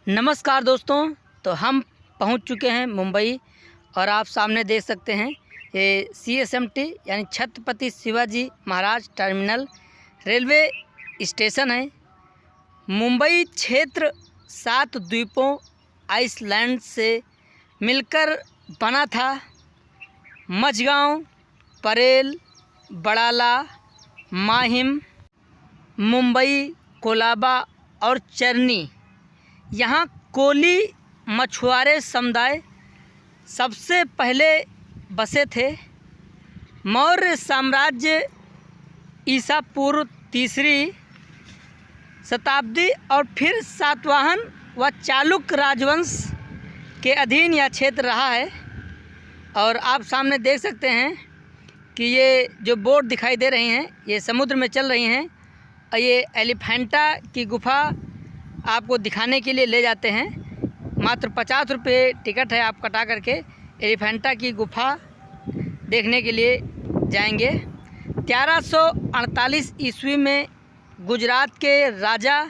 नमस्कार दोस्तों, तो हम पहुंच चुके हैं मुंबई और आप सामने देख सकते हैं ये CSMT यानी Chhatrapati Shivaji Maharaj terminal railway station है। मुंबई क्षेत्र 7 द्वीपों आइसलैंड से मिलकर बना था। मझगांव, परेल, बड़ाला, माहिम, मुंबई, कोलाबा और चरनी, यहाँ कोली मछुआरे समुदाय सबसे पहले बसे थे। मौर्य साम्राज्य ईसा पूर्व 3री शताब्दी और फिर सातवाहन व चालुक्य राजवंश के अधीन यह क्षेत्र रहा है। और आप सामने देख सकते हैं कि ये जो बोट दिखाई दे रही हैं ये समुद्र में चल रही हैं और ये एलिफेंटा की गुफा आपको दिखाने के लिए ले जाते हैं। मात्र 50 रुपये टिकट है, आप कटा करके एलिफेंटा की गुफा देखने के लिए जाएंगे। 1348 ईस्वी में गुजरात के राजा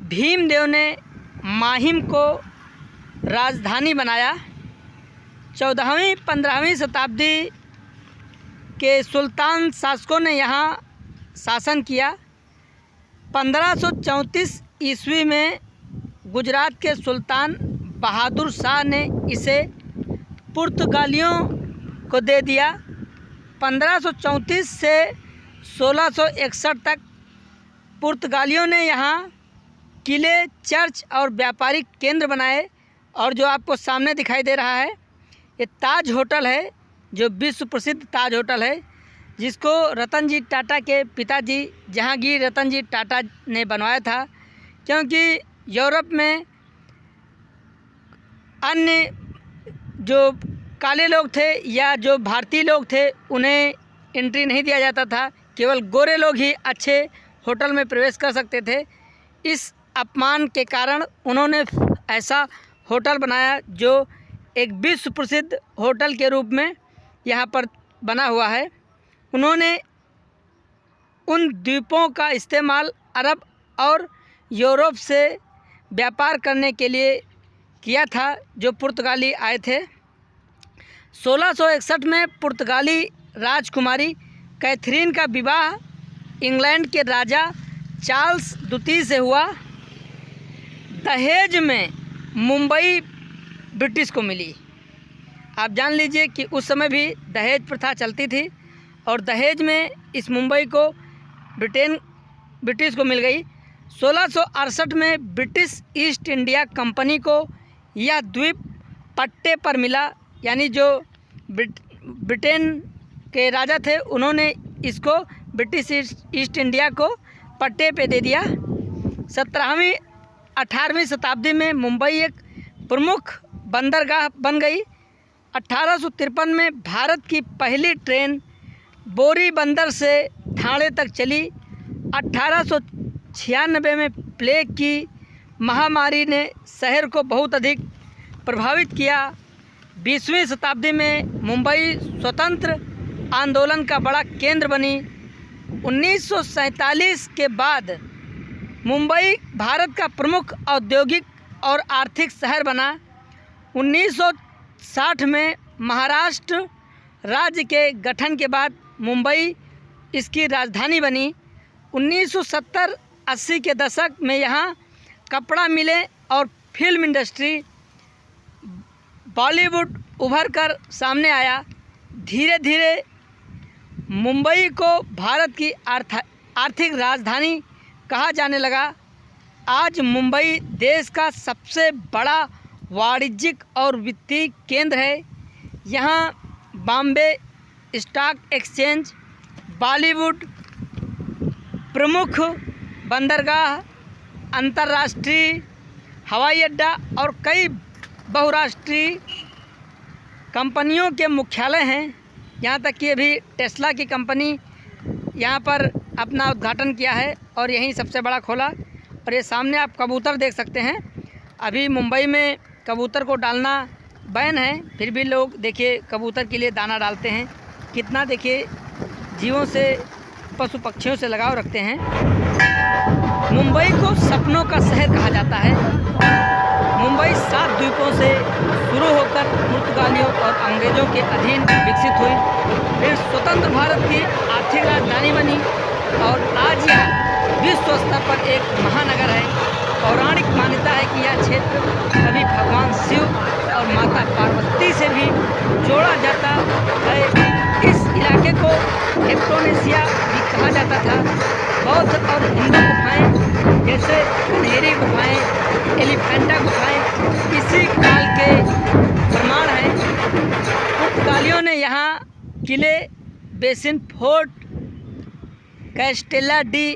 भीमदेव ने माहिम को राजधानी बनाया। 14वीं-15वीं शताब्दी के सुल्तान शासकों ने यहाँ शासन किया। 1534 ईस्वी में गुजरात के सुल्तान बहादुर शाह ने इसे पुर्तगालियों को दे दिया। 1534 से 1661 तक पुर्तगालियों ने यहाँ किले, चर्च और व्यापारिक केंद्र बनाए। और जो आपको सामने दिखाई दे रहा है ये ताज होटल है, जो विश्व प्रसिद्ध ताज होटल है, जिसको रतन जी टाटा के पिताजी जहांगीर रतन जी टाटा ने बनवाया था। क्योंकि यूरोप में अन्य जो काले लोग थे या जो भारतीय लोग थे उन्हें एंट्री नहीं दिया जाता था, केवल गोरे लोग ही अच्छे होटल में प्रवेश कर सकते थे। इस अपमान के कारण उन्होंने ऐसा होटल बनाया जो एक विश्व प्रसिद्ध होटल के रूप में यहाँ पर बना हुआ है। उन्होंने उन द्वीपों का इस्तेमाल अरब और यूरोप से व्यापार करने के लिए किया था जो पुर्तगाली आए थे। 1661 में पुर्तगाली राजकुमारी कैथरीन का विवाह इंग्लैंड के राजा चार्ल्स द्वितीय से हुआ। दहेज में मुंबई ब्रिटिश को मिली। आप जान लीजिए कि उस समय भी दहेज प्रथा चलती थी और दहेज में इस मुंबई को ब्रिटिश को मिल गई। 1668 में ब्रिटिश ईस्ट इंडिया कंपनी को यह द्वीप पट्टे पर मिला, यानी जो ब्रिटेन के राजा थे उन्होंने इसको ब्रिटिश ईस्ट इंडिया को पट्टे पे दे दिया। 17वीं-18वीं शताब्दी में मुंबई एक प्रमुख बंदरगाह बन गई। 1853 में भारत की पहली ट्रेन बोरी बंदर से ठाणे तक चली। 1896 में प्लेग की महामारी ने शहर को बहुत अधिक प्रभावित किया। 20वीं शताब्दी में मुंबई स्वतंत्र आंदोलन का बड़ा केंद्र बनी। 1947 के बाद मुंबई भारत का प्रमुख औद्योगिक और आर्थिक शहर बना। 1960 में महाराष्ट्र राज्य के गठन के बाद मुंबई इसकी राजधानी बनी। 1970-80 के दशक में यहाँ कपड़ा मिलें और फिल्म इंडस्ट्री, बॉलीवुड उभर कर सामने आया। धीरे धीरे मुंबई को भारत की आर्थिक राजधानी कहा जाने लगा। आज मुंबई देश का सबसे बड़ा वाणिज्यिक और वित्तीय केंद्र है। यहाँ बॉम्बे स्टॉक एक्सचेंज, बॉलीवुड, प्रमुख बंदरगाह, अंतर्राष्ट्रीय हवाई अड्डा और कई बहुराष्ट्रीय कंपनियों के मुख्यालय हैं। यहाँ तक कि अभी टेस्ला की कंपनी यहाँ पर अपना उद्घाटन किया है और यहीं सबसे बड़ा खोला। और ये सामने आप कबूतर देख सकते हैं। अभी मुंबई में कबूतर को डालना बैन है, फिर भी लोग देखिए कबूतर के लिए दाना डालते हैं। कितना देखिए जीवों से, पशु पक्षियों से लगाव रखते हैं। मुंबई को सपनों का शहर कहा जाता है। कर पुर्तगालियों और अंग्रेज़ों के अधीन विकसित हुई। फिर स्वतंत्र भारत की आर्थिक राजधानी बनी और आज यह विश्व स्तर पर एक महानगर है। पौराणिक मान्यता है कि यह क्षेत्र कभी भगवान शिव और माता पार्वती से भी जोड़ा जाता है। इस इलाके को हेप्टोनेशिया भी कहा जाता था। बौद्ध और हिंदू गुफाएं जैसे कन्हेरी गुफाएं, एलिफेंटा गुफाएं इसी काल के प्रमाण हैं। पुर्तगालियों ने यहाँ किले, बेसिन फोर्ट, कैस्टेला डी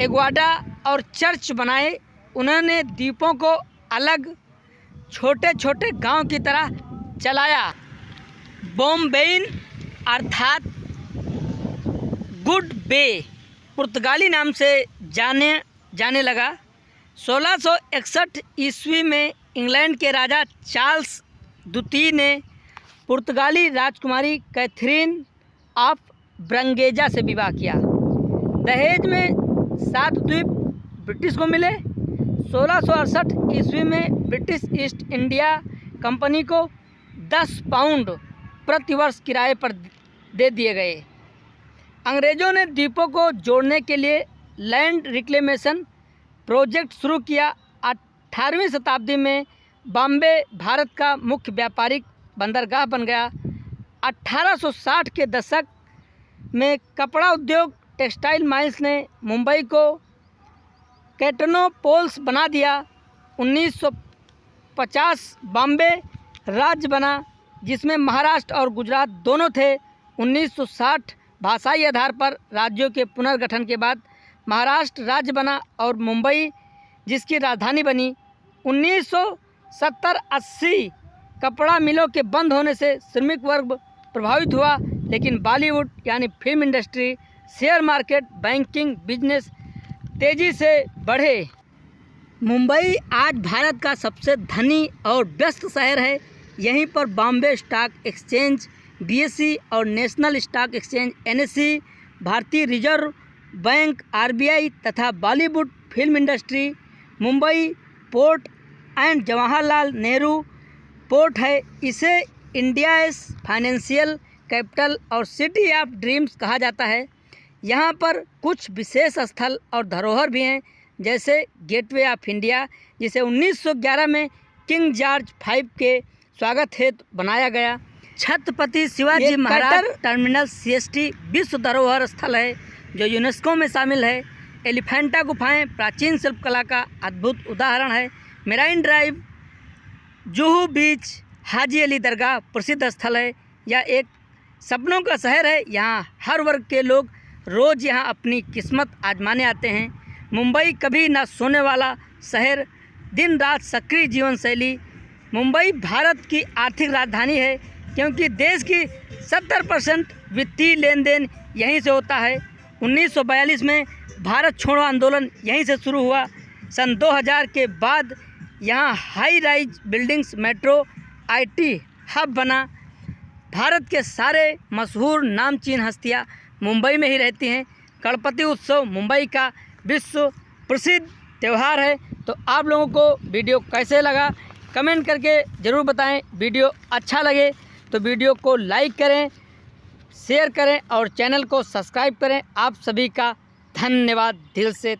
एग्वाडा और चर्च बनाए। उन्होंने द्वीपों को अलग छोटे छोटे गांव की तरह चलाया। बोम्बेइन अर्थात गुड बे पुर्तगाली नाम से जाने लगा। 1661 ईस्वी में इंग्लैंड के राजा चार्ल्स द्वितीय ने पुर्तगाली राजकुमारी कैथरीन ऑफ ब्रंगेजा से विवाह किया। दहेज में 7 द्वीप ब्रिटिश को मिले। 1668 ईस्वी में ब्रिटिश ईस्ट इंडिया कंपनी को 10 पाउंड प्रति वर्ष किराए पर दे दिए गए। अंग्रेज़ों ने द्वीपों को जोड़ने के लिए लैंड रिक्लेमेशन प्रोजेक्ट शुरू किया। 18वीं शताब्दी में बॉम्बे भारत का मुख्य व्यापारिक बंदरगाह बन गया। 1860 के दशक में कपड़ा उद्योग, टेक्सटाइल माइल्स ने मुंबई को कैटोनोपोल्स बना दिया। 1950 बॉम्बे राज्य बना जिसमें महाराष्ट्र और गुजरात दोनों थे। 1960 भाषाई आधार पर राज्यों के पुनर्गठन के बाद महाराष्ट्र राज्य बना और मुंबई जिसकी राजधानी बनी। 1970-80 कपड़ा मिलों के बंद होने से श्रमिक वर्ग प्रभावित हुआ, लेकिन बॉलीवुड यानी film industry, share market, banking, business तेज़ी से बढ़े। मुंबई आज भारत का सबसे धनी और व्यस्त शहर है। यहीं पर बॉम्बे स्टॉक एक्सचेंज BSE और नेशनल स्टॉक एक्सचेंज NSE, भारतीय रिजर्व बैंक RBI तथा Bollywood film industry, Mumbai port and Jawaharlal Nehru port है। इसे इंडियाज़ फाइनेंशियल कैपिटल और सिटी ऑफ ड्रीम्स कहा जाता है। यहाँ पर कुछ विशेष स्थल और धरोहर भी हैं, जैसे गेटवे ऑफ इंडिया, जिसे 1911 में किंग जॉर्ज V के स्वागत हेतु बनाया गया। छत्रपति शिवाजी महाराज टर्मिनल CST विश्व धरोहर स्थल है जो यूनेस्को में शामिल है। एलिफेंटा गुफाएं प्राचीन शिल्पकला का अद्भुत उदाहरण है। मेराइन ड्राइव, जुहू बीच, हाजी अली दरगाह प्रसिद्ध स्थल है। यह एक सपनों का शहर है। यहाँ हर वर्ग के लोग रोज़ यहाँ अपनी किस्मत आजमाने आते हैं। मुंबई कभी ना सोने वाला शहर, दिन रात सक्रिय जीवन शैली। मुंबई भारत की आर्थिक राजधानी है क्योंकि देश की 70% वित्तीय लेन देन यहीं से होता है। 1942 में भारत छोड़ो आंदोलन यहीं से शुरू हुआ। सन 2000 के बाद यहाँ high rise buildings, metro, IT hub बना। भारत के सारे मशहूर नामचीन हस्तियाँ मुंबई में ही रहती हैं। गणपति उत्सव मुंबई का विश्व प्रसिद्ध त्यौहार है। तो आप लोगों को वीडियो कैसे लगा कमेंट करके ज़रूर बताएं। वीडियो अच्छा लगे तो वीडियो को लाइक करें, शेयर करें और चैनल को सब्सक्राइब करें। आप सभी का धन्यवाद दिल से।